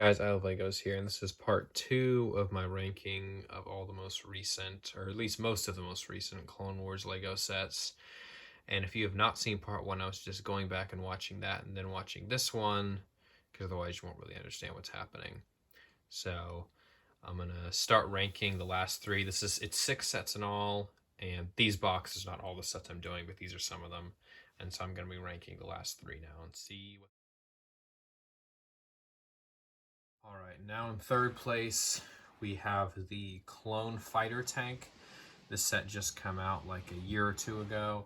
Guys, I love Legos here, and this is part two of my ranking of all the most recent, or at least most of the most recent Clone Wars Lego sets. And if you have not seen part one, I was just going back and watching that and then watching this one, because otherwise you won't really understand what's happening. So I'm gonna start ranking the last three. It's 6 sets in all, and these boxes are not all the sets I'm doing, but these are some of them. And so I'm gonna be ranking the last three now and see what. All right, now in third place, we have the Clone Fighter Tank. This set just came out like a year or two ago.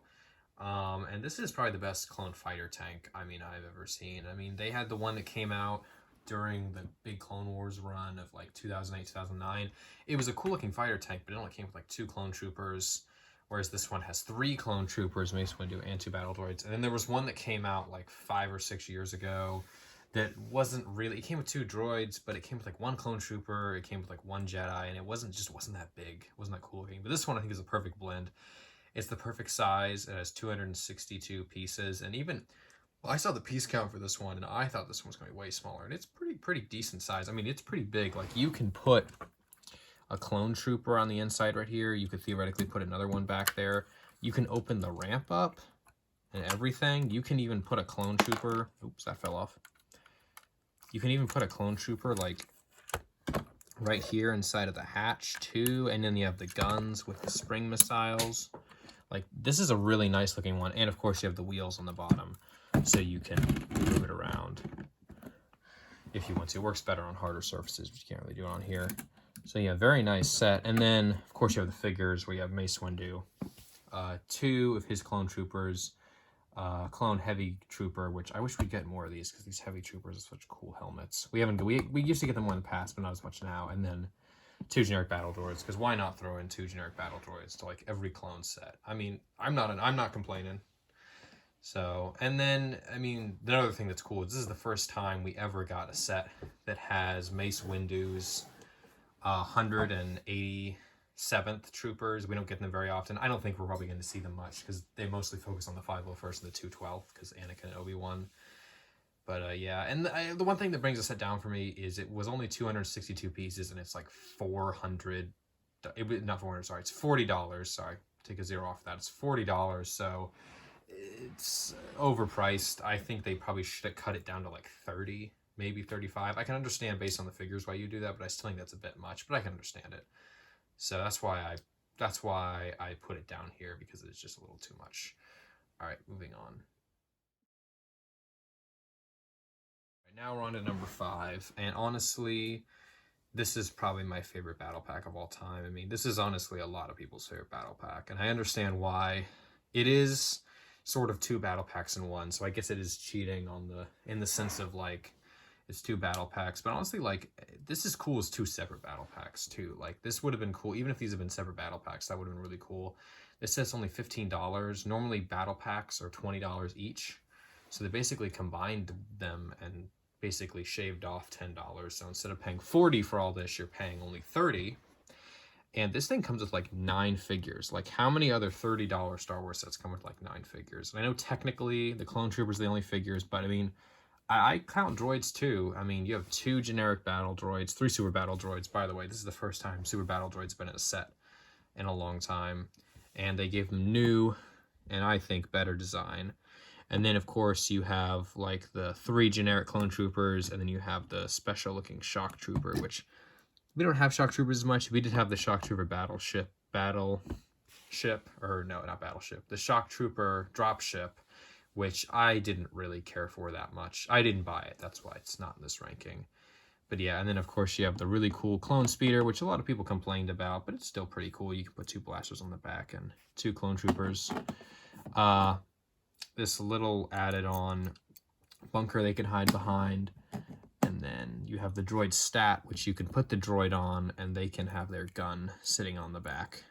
And this is probably the best Clone Fighter Tank, I've ever seen. They had the one that came out during the big Clone Wars run of like 2008, 2009. It was a cool looking fighter tank, but it only came with like 2 clone troopers. Whereas this one has 3 clone troopers, Mace Windu, and 2 battle droids. And then there was one that came out like 5 or 6 years ago that wasn't really. It came with 2 droids, but it came with like 1 clone trooper. It came with like 1 Jedi, and it wasn't that big. It wasn't that cool looking. But this one I think is a perfect blend. It's the perfect size. It has 262 pieces, and even well, I saw the piece count for this one, and I thought this one was going to be way smaller. And it's pretty decent size. It's pretty big. Like you can put a clone trooper on the inside right here. You could theoretically put another one back there. You can open the ramp up and everything. You can even put a clone trooper. Oops, that fell off. You can even put a clone trooper like right here inside of the hatch too. And then you have the guns with the spring missiles. Like this is a really nice looking one. And of course you have the wheels on the bottom so you can move it around if you want to. It works better on harder surfaces, but you can't really do it on here. So yeah, very nice set. And then of course you have the figures where you have Mace Windu, 2 of his clone troopers, clone heavy trooper, which I wish we'd get more of these because these heavy troopers are such cool helmets. We used to get them more in the past, but not as much now. And then 2 generic battle droids, because why not throw in 2 generic battle droids to like every clone set? I'm not complaining. So, and then the other thing that's cool is this is the first time we ever got a set that has Mace Windu's 187th troopers. We don't get them very often. I don't think we're probably going to see them much because they mostly focus on the 501st and the 212th because Anakin and Obi-Wan. But yeah, and the one thing that brings a set down for me is it was only 262 pieces and it's like 400. It was not 400. Sorry, it's $40. Sorry, take a zero off that. It's $40. So it's overpriced. I think they probably should have cut it down to like 30, maybe 35. I can understand based on the figures why you do that, but I still think that's a bit much. But I can understand it. So that's why I put it down here because it's just a little too much. All right, moving on. Now we're on to number 5, and honestly, this is probably my favorite battle pack of all time. This is honestly a lot of people's favorite battle pack, and I understand why. It is sort of 2 battle packs in one, so I guess it is cheating in the sense of like it's 2 battle packs. But honestly, like this is cool as 2 separate battle packs too. Like this would have been cool even if these had been separate battle packs. That would have been really cool. This says only $15. Normally battle packs are $20 each, so they basically combined them and basically shaved off $10. So instead of paying $40 for all this, you're paying only $30. And this thing comes with like 9 figures. Like how many other $30 Star Wars sets come with like 9 figures? And I know technically the Clone Troopers are the only figures, but I count droids too. You have 2 generic battle droids, 3 super battle droids. By the way, this is the first time super battle droids been in a set in a long time. And they gave them new and I think better design. And then, of course, you have like the 3 generic clone troopers, and then you have the special looking shock trooper, which we don't have shock troopers as much. We did have the shock trooper battleship, the shock trooper dropship, which I didn't really care for that much. I didn't buy it. That's why it's not in this ranking. But yeah, and then of course you have the really cool clone speeder, which a lot of people complained about, but it's still pretty cool. You can put 2 blasters on the back and 2 clone troopers. This little added on bunker they can hide behind. And then you have the droid stat, which you can put the droid on and they can have their gun sitting on the back.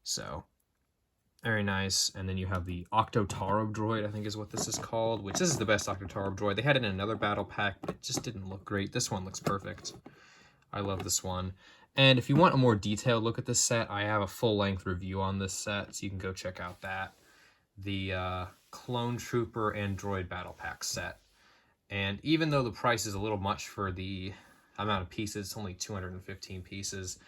So very nice. And then you have the Octo Taro droid, I think is what this is called, which this is the best Octo Taro droid. They had it in another battle pack, but it just didn't look great. This one looks perfect. I love this one. And if you want a more detailed look at this set, I have a full-length review on this set, so you can go check out that. The Clone Trooper and Droid Battle Pack set. And even though the price is a little much for the amount of pieces, it's only 215 pieces,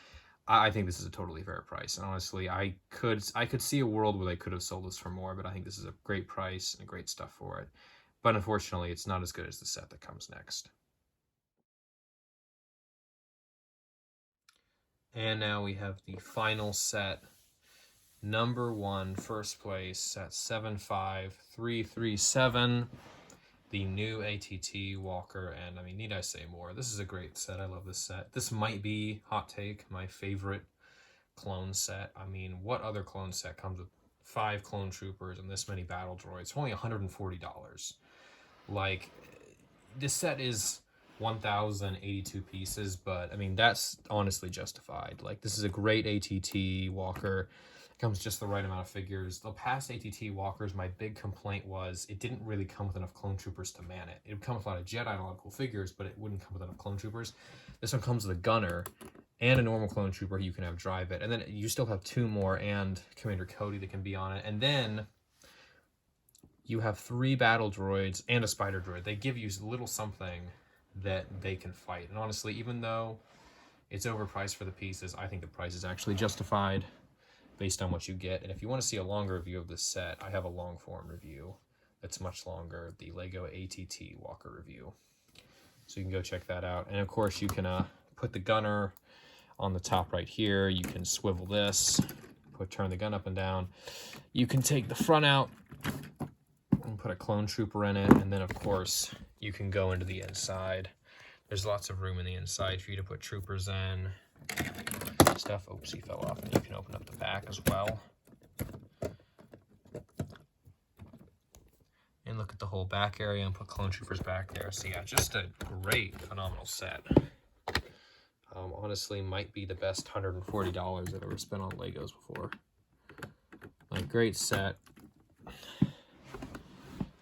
I think this is a totally fair price. And honestly, I could see a world where they could have sold this for more, but I think this is a great price and great stuff for it. But unfortunately, it's not as good as the set that comes next. And now we have the final set. Number one, first place at 75337. The new ATT Walker, and I mean, need I say more? This is a great set. I love this set. This might be, hot take, my favorite clone set. I mean, what other clone set comes with 5 clone troopers and this many battle droids for only $140? Like, this set is 1,082 pieces, but I mean, that's honestly justified. Like, this is a great ATT Walker. It comes just the right amount of figures. The past ATT Walkers, my big complaint was it didn't really come with enough clone troopers to man it. It would come with a lot of Jedi and a lot of cool figures, but it wouldn't come with enough clone troopers. This one comes with a gunner and a normal clone trooper you can have drive it. And then you still have 2 more and Commander Cody that can be on it. And then you have 3 battle droids and a spider droid. They give you a little something that they can fight. And honestly, even though it's overpriced for the pieces, I think the price is actually justified based on what you get. And if you want to see a longer review of this set, I have a long form review that's much longer, the LEGO ATT Walker review. So you can go check that out. And of course, you can put the gunner on the top right here. You can swivel this, turn the gun up and down. You can take the front out and put a clone trooper in it. And then, of course, you can go into the inside. There's lots of room in the inside for you to put troopers in. Stuff. Oops, he fell off. And you can open up the back as well. And look at the whole back area and put clone troopers back there. So yeah, just a great, phenomenal set. Honestly, might be the best $140 I've ever spent on Legos before. Like, great set.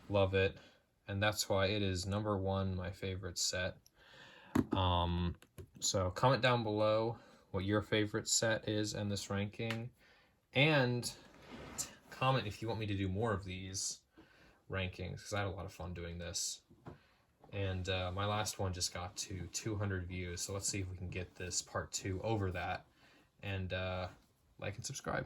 Love it. And that's why it is number one, my favorite set. So comment down below what your favorite set is in this ranking. And comment if you want me to do more of these rankings, because I had a lot of fun doing this. And my last one just got to 200 views, so let's see if we can get this part 2 over that. And like and subscribe.